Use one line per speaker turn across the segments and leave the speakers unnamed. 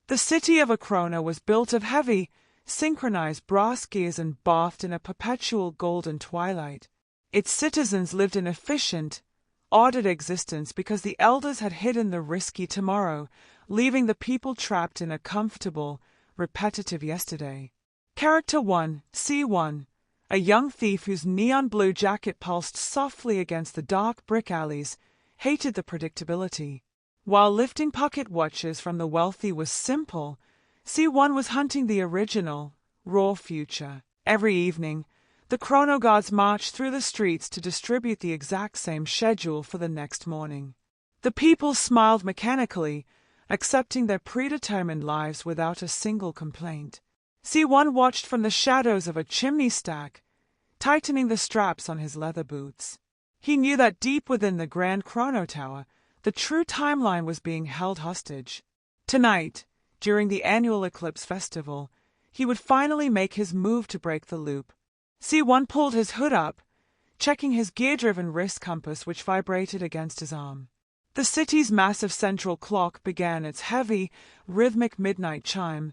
The city of Acrona was built of heavy, synchronized brass gears and bathed in a perpetual golden twilight. Its citizens lived an efficient, ordered existence because the elders had hidden the risky tomorrow, leaving the people trapped in a comfortable, repetitive yesterday. Character 1, C1, a young thief whose neon blue jacket pulsed softly against the dark brick alleys, hated the predictability. While lifting pocket watches from the wealthy was simple, C1 was hunting the original, raw future. Every evening, the chrono guards marched through the streets to distribute the exact same schedule for the next morning. The people smiled mechanically, accepting their predetermined lives without a single complaint. C1 watched from the shadows of a chimney stack, tightening the straps on his leather boots. He knew that deep within the Grand Chrono Tower, the true timeline was being held hostage. Tonight, during the annual Eclipse Festival, he would finally make his move to break the loop. C1 pulled his hood up, checking his gear-driven wrist compass which vibrated against his arm. The city's massive central clock began its heavy, rhythmic midnight chime,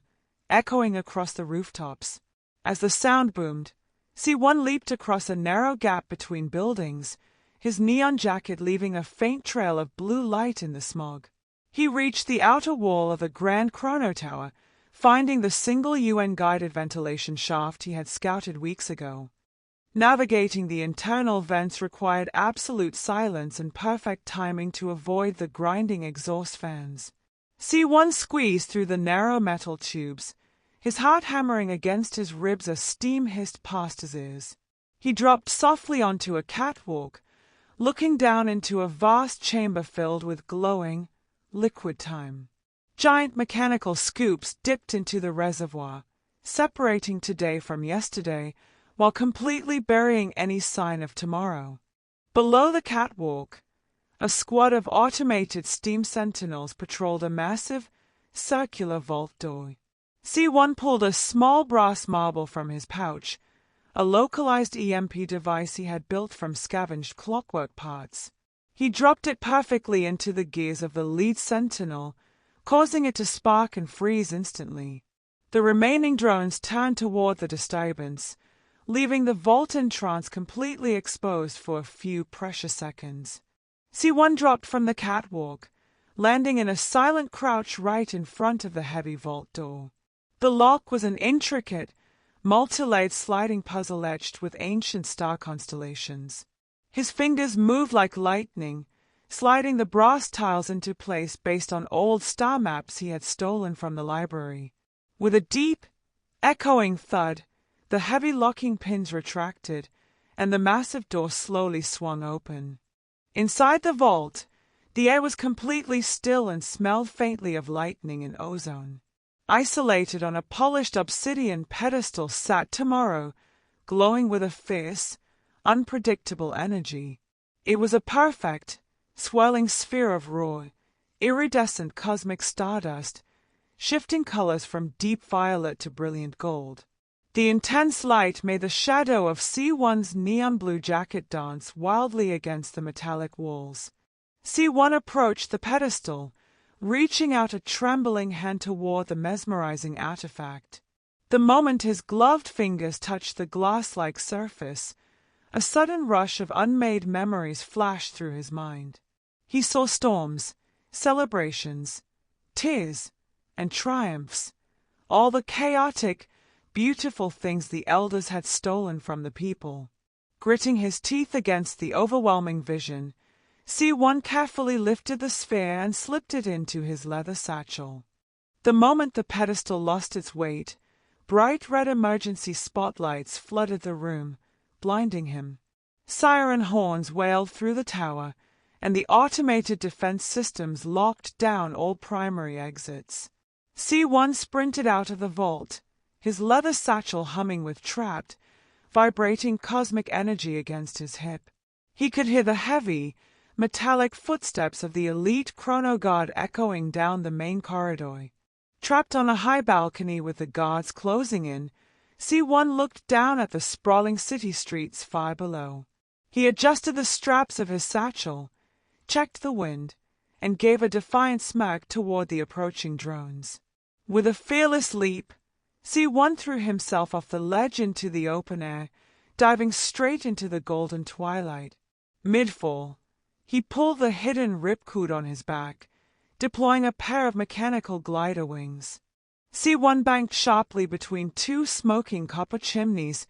echoing across the rooftops. As the sound boomed, C1 leaped across a narrow gap between buildings, his neon jacket leaving a faint trail of blue light in the smog. He reached the outer wall of the Grand Chrono Tower, finding the single UN-guided ventilation shaft he had scouted weeks ago. Navigating the internal vents required absolute silence and perfect timing to avoid the grinding exhaust fans. C1 squeezed through the narrow metal tubes, his heart hammering against his ribs as steam hissed past his ears. He dropped softly onto a catwalk, looking down into a vast chamber filled with glowing, liquid time. Giant mechanical scoops dipped into the reservoir, separating today from yesterday, while completely burying any sign of tomorrow. Below the catwalk, a squad of automated steam sentinels patrolled a massive, circular vault door. C1 pulled a small brass marble from his pouch, a localized EMP device he had built from scavenged clockwork parts. He dropped it perfectly into the gears of the lead sentinel, causing it to spark and freeze instantly. The remaining drones turned toward the disturbance, leaving the vault entrance completely exposed for a few precious seconds. C1 dropped from the catwalk, landing in a silent crouch right in front of the heavy vault door. The lock was an intricate, multi-layered sliding puzzle etched with ancient star constellations. His fingers moved like lightning, sliding the brass tiles into place based on old star maps he had stolen from the library. With a deep, echoing thud, the heavy locking pins retracted, and the massive door slowly swung open. Inside the vault, the air was completely still and smelled faintly of lightning and ozone. Isolated on a polished obsidian pedestal sat Tomorrow, glowing with a fierce, unpredictable energy. It was a perfect, swirling sphere of raw, iridescent cosmic stardust, shifting colors from deep violet to brilliant gold. The intense light made the shadow of C1's neon blue jacket dance wildly against the metallic walls. C1 approached the pedestal, reaching out a trembling hand toward the mesmerizing artifact. The moment his gloved fingers touched the glass-like surface, a sudden rush of unmade memories flashed through his mind. He saw storms, celebrations, tears, and triumphs, all the chaotic, beautiful things the elders had stolen from the people. Gritting his teeth against the overwhelming vision, C1 carefully lifted the sphere and slipped it into his leather satchel. The moment the pedestal lost its weight, bright red emergency spotlights flooded the room, blinding him. Siren horns wailed through the tower, and the automated defense systems locked down all primary exits. C1 sprinted out of the vault, his leather satchel humming with trapped, vibrating cosmic energy against his hip. He could hear the heavy, metallic footsteps of the elite chrono guard echoing down the main corridor. Trapped on a high balcony with the guards closing in, C1 looked down at the sprawling city streets far below. He adjusted the straps of his satchel, checked the wind, and gave a defiant smirk toward the approaching drones. With a fearless leap, C1 threw himself off the ledge into the open air, diving straight into the golden twilight. Mid-fall, he pulled the hidden ripcord on his back, deploying a pair of mechanical glider wings. C1 banked sharply between two smoking copper chimneys,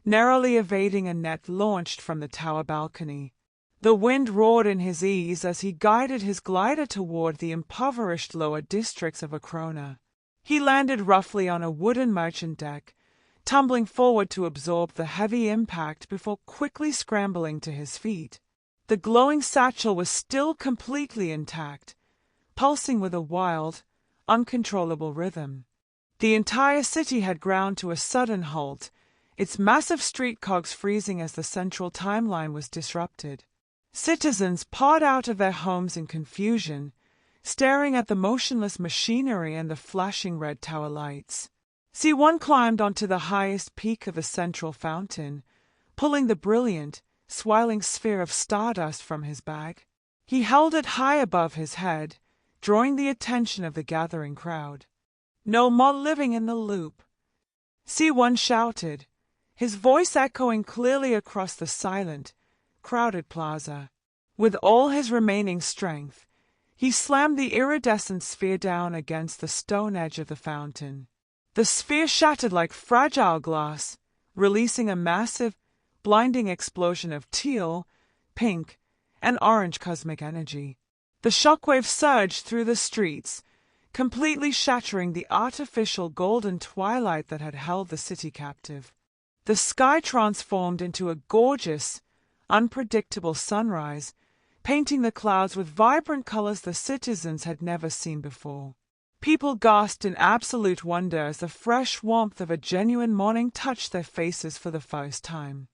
narrowly evading a net launched from the tower balcony. The wind roared in his ears as he guided his glider toward the impoverished lower districts of Acrona. He landed roughly on a wooden merchant deck, tumbling forward to absorb the heavy impact before quickly scrambling to his feet. The glowing satchel was still completely intact, pulsing with a wild, uncontrollable rhythm. The entire city had ground to a sudden halt, its massive street cogs freezing as the central timeline was disrupted. Citizens poured out of their homes in confusion, staring at the motionless machinery and the flashing red tower lights. C1 climbed onto the highest peak of the central fountain, pulling the brilliant, swirling sphere of stardust from his bag. He held it high above his head, drawing the attention of the gathering crowd. "No more living in the loop," C1 shouted, his voice echoing clearly across the silent, crowded plaza. With all his remaining strength, he slammed the iridescent sphere down against the stone edge of the fountain. The sphere shattered like fragile glass, releasing a massive, blinding explosion of teal, pink, and orange cosmic energy. The shockwave surged through the streets, completely shattering the artificial golden twilight that had held the city captive. The sky transformed into a gorgeous, unpredictable sunrise, painting the clouds with vibrant colors the citizens had never seen before. People gasped in absolute wonder as the fresh warmth of a genuine morning touched their faces for the first time.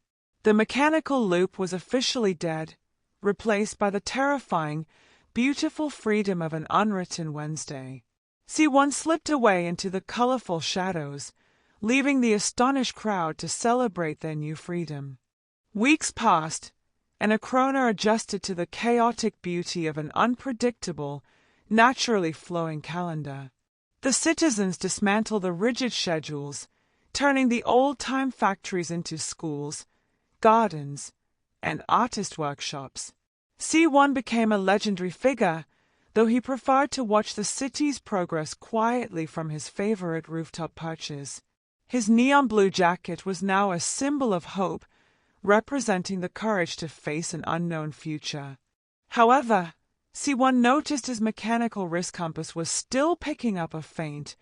The mechanical loop was officially dead, replaced by the terrifying, beautiful freedom of an unwritten Wednesday. C1 slipped away into the colorful shadows, leaving the astonished crowd to celebrate their new freedom. Weeks passed, and Acrona adjusted to the chaotic beauty of an unpredictable, naturally flowing calendar. The citizens dismantled the rigid schedules, turning the old-time factories into schools, gardens, and artist workshops. C1 became a legendary figure, though he preferred to watch the city's progress quietly from his favorite rooftop perches. His neon blue jacket was now a symbol of hope, representing the courage to face an unknown future. However, C1 noticed his mechanical wrist compass was still picking up a faint,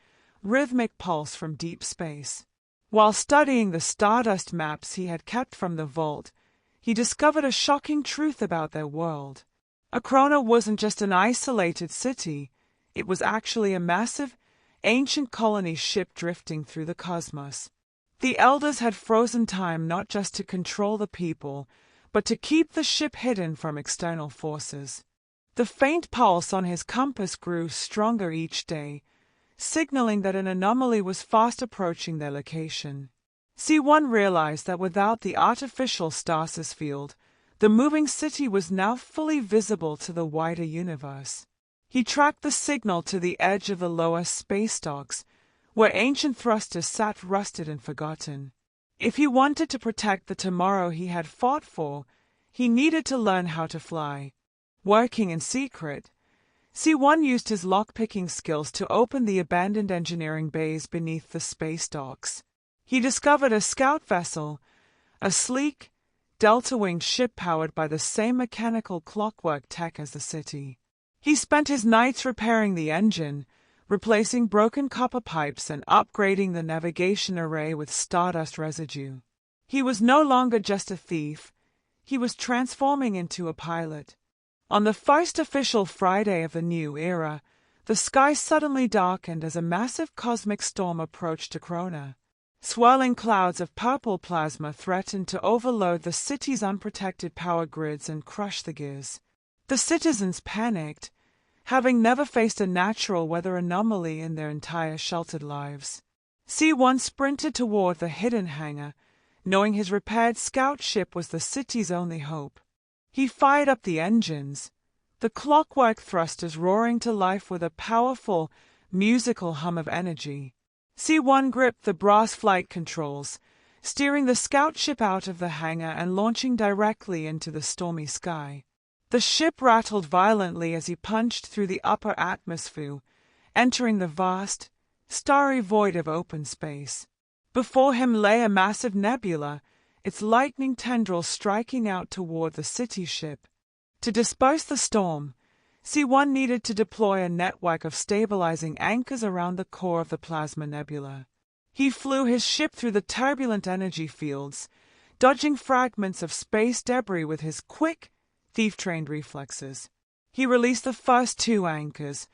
rhythmic pulse from deep space. While studying the stardust maps he had kept from the vault, he discovered a shocking truth about their world. Acrona wasn't just an isolated city, it was actually a massive, ancient colony ship drifting through the cosmos. The elders had frozen time not just to control the people, but to keep the ship hidden from external forces. The faint pulse on his compass grew stronger each day, signaling that an anomaly was fast approaching their location. C1 realized that without the artificial stasis field, the moving city was now fully visible to the wider universe. He tracked the signal to the edge of the lower space docks, where ancient thrusters sat rusted and forgotten. If he wanted to protect the tomorrow he had fought for, he needed to learn how to fly. Working in secret, C1 used his lock-picking skills to open the abandoned engineering bays beneath the space docks. He discovered a scout vessel, a sleek, delta-winged ship powered by the same mechanical clockwork tech as the city. He spent his nights repairing the engine, replacing broken copper pipes and upgrading the navigation array with stardust residue. He was no longer just a thief, he was transforming into a pilot. On the first official Friday of the new era, the sky suddenly darkened as a massive cosmic storm approached Acrona. Swirling clouds of purple plasma threatened to overload the city's unprotected power grids and crush the gears. The citizens panicked, having never faced a natural weather anomaly in their entire sheltered lives. C1 sprinted toward the hidden hangar, knowing his repaired scout ship was the city's only hope. He fired up the engines, the clockwork thrusters roaring to life with a powerful, musical hum of energy. C1 gripped the brass flight controls, steering the scout ship out of the hangar and launching directly into the stormy sky. The ship rattled violently as he punched through the upper atmosphere, entering the vast, starry void of open space. Before him lay a massive nebula, its lightning tendrils striking out toward the city ship. To disperse the storm, C1 needed to deploy a network of stabilizing anchors around the core of the plasma nebula. He flew his ship through the turbulent energy fields, dodging fragments of space debris with his quick, thief-trained reflexes. He released the first 2 anchors,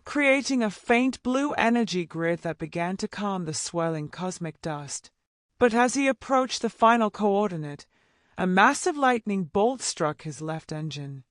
creating a faint blue energy grid that began to calm the swirling cosmic dust. But as he approached the final coordinate, a massive lightning bolt struck his left engine.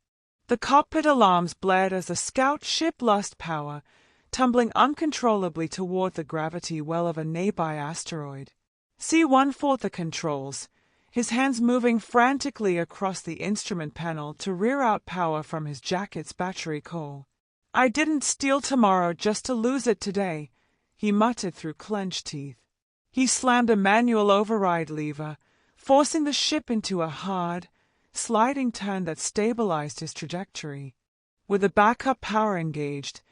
The cockpit alarms blared as the scout ship lost power, tumbling uncontrollably toward the gravity well of a nearby asteroid. C1 fought the controls, his hands moving frantically across the instrument panel to rear out power from his jacket's battery core. "I didn't steal tomorrow just to lose it today," he muttered through clenched teeth. He slammed a manual override lever, forcing the ship into a hard, sliding turn that stabilized his trajectory. With the backup power engaged,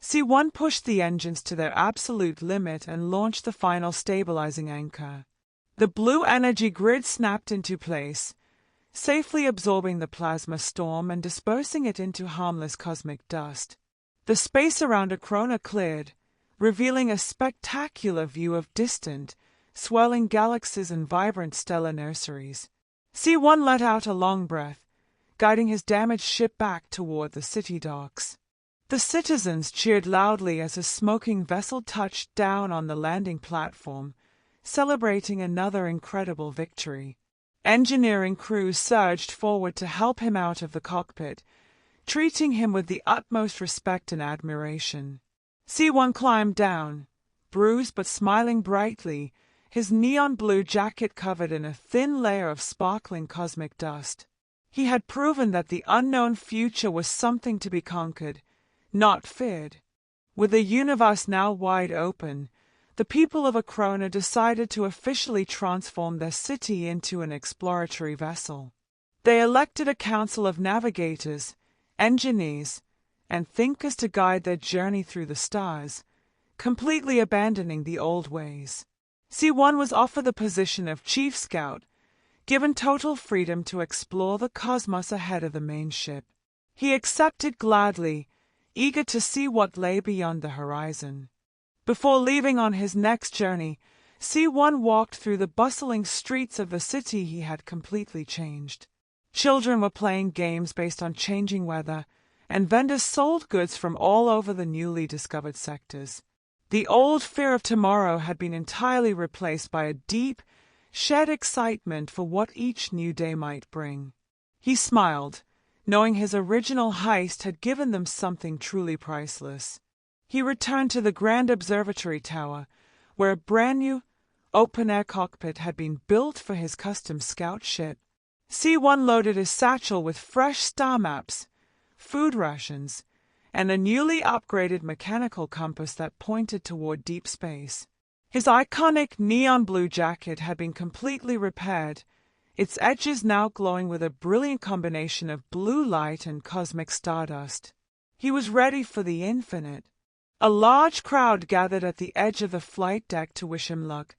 C1 pushed the engines to their absolute limit and launched the final stabilizing anchor. The blue energy grid snapped into place, safely absorbing the plasma storm and dispersing it into harmless cosmic dust. The space around Akrona cleared, revealing a spectacular view of distant, swirling galaxies and vibrant stellar nurseries. C1 let out a long breath, guiding his damaged ship back toward the city docks. The citizens cheered loudly as his smoking vessel touched down on the landing platform, celebrating another incredible victory. Engineering crews surged forward to help him out of the cockpit, treating him with the utmost respect and admiration. C1 climbed down, bruised but smiling brightly, his neon blue jacket covered in a thin layer of sparkling cosmic dust. He had proven that the unknown future was something to be conquered, not feared. With the universe now wide open, the people of Akrona decided to officially transform their city into an exploratory vessel. They elected a council of navigators, engineers, and thinkers to guide their journey through the stars, completely abandoning the old ways. C1 was offered the position of chief scout, given total freedom to explore the cosmos ahead of the main ship. He accepted gladly, eager to see what lay beyond the horizon. Before leaving on his next journey, C1 walked through the bustling streets of the city he had completely changed. Children were playing games based on changing weather, and vendors sold goods from all over the newly discovered sectors. The old fear of tomorrow had been entirely replaced by a deep, shared excitement for what each new day might bring. He smiled, knowing his original heist had given them something truly priceless. He returned to the grand observatory tower, where a brand-new, open-air cockpit had been built for his custom scout ship. C1 loaded his satchel with fresh star maps, food rations, and a newly upgraded mechanical compass that pointed toward deep space. His iconic neon blue jacket had been completely repaired, its edges now glowing with a brilliant combination of blue light and cosmic stardust. He was ready for the infinite. A large crowd gathered at the edge of the flight deck to wish him luck,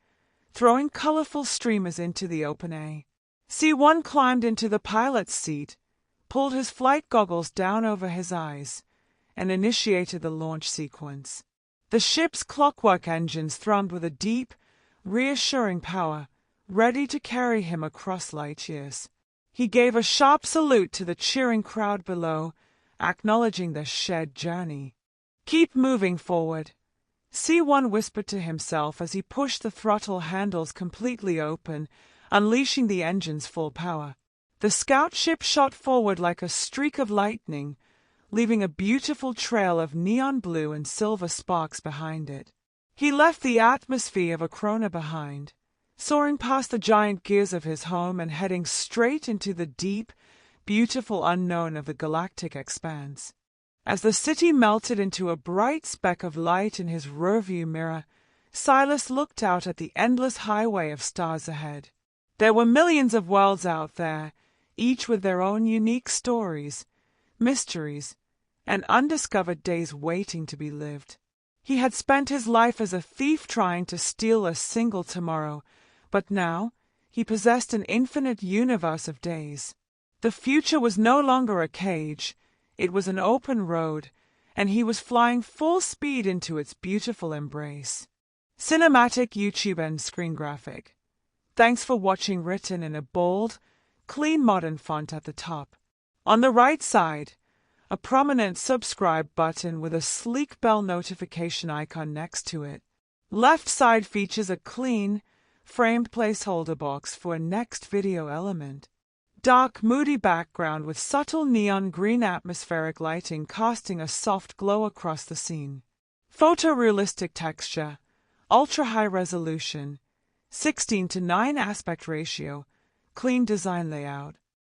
throwing colorful streamers into the open air. C1 climbed into the pilot's seat, pulled his flight goggles down over his eyes, and initiated the launch sequence. The ship's clockwork engines thrummed with a deep, reassuring power, ready to carry him across light years. He gave a sharp salute to the cheering crowd below, acknowledging their shared journey. "Keep moving forward," C1 whispered to himself as he pushed the throttle handles completely open, unleashing the engine's full power. The scout ship shot forward like a streak of lightning, leaving a beautiful trail of neon blue and silver sparks behind it. He left the atmosphere of Akrona behind, soaring past the giant gears of his home and heading straight into the deep, beautiful unknown of the galactic expanse. As the city melted into a bright speck of light in his rearview mirror, Silas looked out at the endless highway of stars ahead. There were millions of worlds out there, each with their own unique stories, mysteries, and undiscovered days waiting to be lived. He had spent his life as a thief trying to steal a single tomorrow, but now he possessed an infinite universe of days. The future was no longer a cage, it was an open road, and he was flying full speed into its beautiful embrace. Cinematic, YouTube, and screen graphic. Thanks for watching, written in a bold, clean modern font at the top. On the right side, a prominent subscribe button with a sleek bell notification icon next to it. Left side features a clean, framed placeholder box for a next video element. Dark, moody background with subtle neon green atmospheric lighting casting a soft glow across the scene. Photorealistic texture, ultra-high resolution, 16:9 aspect ratio, clean design layout.